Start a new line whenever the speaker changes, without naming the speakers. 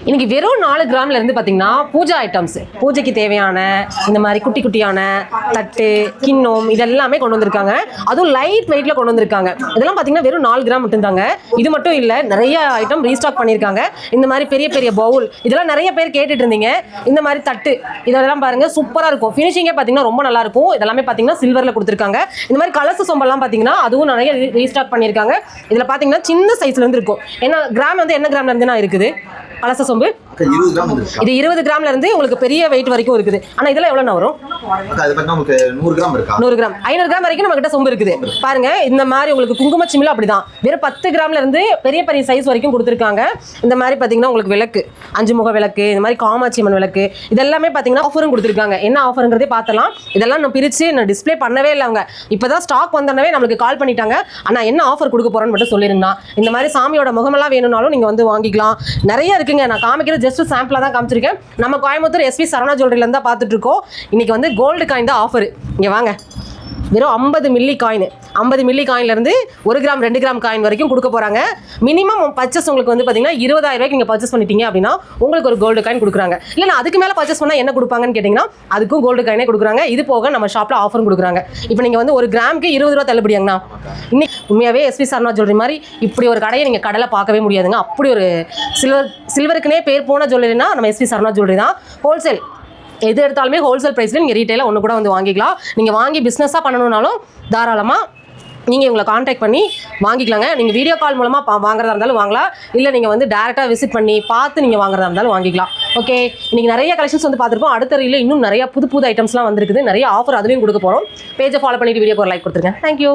இன்னைக்கு வெறும் 4 கிராம்ல இருந்து பார்த்தீங்கன்னா பூஜா ஐட்டம்ஸ், பூஜைக்கு தேவையான இந்த மாதிரி குட்டி குட்டியான தட்டு, கிண்ணம் இதெல்லாமே கொண்டு வந்திருக்காங்க. அதுவும் லைட் வெயிட்ல கொண்டு வந்திருக்காங்க. இதெல்லாம் பார்த்தீங்கன்னா வெறும் 4 கிராம் மட்டும்தாங்க. இது மட்டும் இல்லை, நிறைய ஐட்டம் ரீஸ்டாக் பண்ணியிருக்காங்க. இந்த மாதிரி பெரிய பெரிய பவுல் இதெல்லாம் நிறைய பேர் கேட்டுட்டு இருந்தீங்க. இந்த மாதிரி தட்டு இதெல்லாம் பாருங்க சூப்பராக இருக்கும். ஃபினிஷிங்கே பார்த்தீங்கன்னா ரொம்ப நல்லா இருக்கும். இதெல்லாமே பார்த்தீங்கன்னா சில்வரில் கொடுத்துருக்காங்க. இந்த மாதிரி கலச சொம்பெல்லாம் பார்த்தீங்கன்னா அதுவும் நிறைய ரீஸ்டாக் பண்ணியிருக்காங்க. இதில் பார்த்தீங்கன்னா சின்ன சைஸ்ல இருந்து இருக்கும். ஏன்னா கிராம் வந்து என்ன கிராம்ல இருந்து இருக்குது கலச சொம்பு? இது 20 கிராம்ல இருந்து உங்களுக்கு பெரிய வெயிட் வரைக்கும் இருக்குது. ஆனா இதெல்லாம் எவ்வளவு வரும்?
100 கிராம் இருக்கா?
100 கிராம் 500 கிராம் வரைக்கும் நம்ம கிட்ட சொம்பு இருக்குது. பாருங்க இந்த மாதிரி உங்களுக்கு குங்கும சிமிழ் அப்படிதான் வெறும் 10 கிராம்ல இருந்து பெரிய பெரிய சைஸ் வரைக்கும் கொடுத்துருக்காங்க. இந்த மாதிரி பாத்தீங்கன்னா உங்களுக்கு விளக்கு, 5 முக விளக்கு, இந்த மாதிரி காமாட்சி அம்மன் விளக்கு இதெல்லாமே பாத்தீங்கன்னா ஆஃபரும் கொடுத்துருக்காங்க. என்ன ஆஃபருங்கிறதே பார்த்தலாம். இதெல்லாம் நான் பிரிச்சு நான் டிஸ்பிளே பண்ணவே இல்லை. அவங்க இப்பதான் ஸ்டாக் வந்தனவே நம்மளுக்கு கால் பண்ணிட்டாங்க. ஆனா என்ன ஆஃபர் கொடுக்க போறோன்னு மட்டும் சொல்லிருந்தா. இந்த மாதிரி சாமியோட முகமெல்லாம் வேணும்னாலும் நீங்க வந்து வாங்கிக்கலாம். நிறைய இருக்குங்க. நான் காமிக்கிறது ஜஸ்ட் சாம்பிளா தான் காமிச்சிருக்கேன். நம்ம கோயம்புத்தூர் எஸ்வி சரவணா ஜுவல்லரியில இருந்தா பார்த்துட்டு இருக்கோம். இன்னைக்கு வந்து கோல்டு காயின் தான் ஆஃபர். இங்க வாங்க, வெறும் 50 மில்லி காயின், 50 மில்லி காயின்ல இருந்து 1 கிராம் 2 கிராம் காயின் வரைக்கும் கொடுக்க போறாங்க. மினிமம் பர்ச்சேஸ் உங்களுக்கு வந்து பாத்தீங்கன்னா 20,000 ரூபாய்க்கு நீங்க பர்ச்சேஸ் பண்ணிட்டீங்க அப்படின்னா உங்களுக்கு ஒரு கோல்டு காயின் கொடுக்குறாங்க. இல்லைன்னா அதுக்கு மேல பர்ச்சேஸ் பண்ணா என்ன கொடுப்பாங்கன்னு கேட்டீங்கன்னா அதுக்கும் கோல்டு காயினே கொடுக்குறாங்க. இது போக நம்ம ஷாப்ல ஆஃபரும் கொடுக்குறாங்க. இப்போ நீங்க வந்து 1 கிராமுக்கு 20 ரூபா தள்ளுபடியாங்கண்ணா. இன்னைக்கு உண்மையாவே எஸ்வி சரவணா ஜுவல்லரி மாதிரி இப்படி ஒரு கடையை நீங்க கடையில பார்க்கவே முடியாதுங்க. அப்படி ஒரு சில்வருக்குனே பேர் போன ஜுவல்லரினா நம்ம எஸ்வி சரவணா ஜுவல்லரி தான். ஹோல்சேல் எது எடுத்தாலுமே ஹோல்சேல் ப்ரைஸில் நீங்கள் ரீட்டெயிலாக ஒன்று கூட வந்து வாங்கிக்கலாம். நீங்கள் வாங்கி பிஸ்னஸாக பண்ணணுன்னாலும் தாராளமாக நீங்கள் இவங்களை காண்டாக்ட் பண்ணி வாங்கிக்கலாங்க. நீங்கள் வீடியோ கால் மூலமாக வாங்குறதா இருந்தாலும் வாங்கலாம். இல்லை நீங்கள் வந்து டேரெக்டாக விசிட் பண்ணி பார்த்து நீங்கள் வாங்குறதா இருந்தாலும் வாங்கிக்கலாம். ஓகே, இன்றைக்கி நிறைய கலெக்ஷன்ஸ் வந்து பார்த்துருப்போம். அடுத்த ரீலில் இன்னும் நிறைய புது ஐட்டம்ஸ்லாம் வந்துருக்குது. நிறைய ஆஃபர் அதுலேயும் கொடுக்க போகிறோம். பேஜை ஃபாலோ பண்ணிவிட்டு வீடியோக்கு ஒரு லைக் கொடுத்துருங்க. தேங்க்யூ.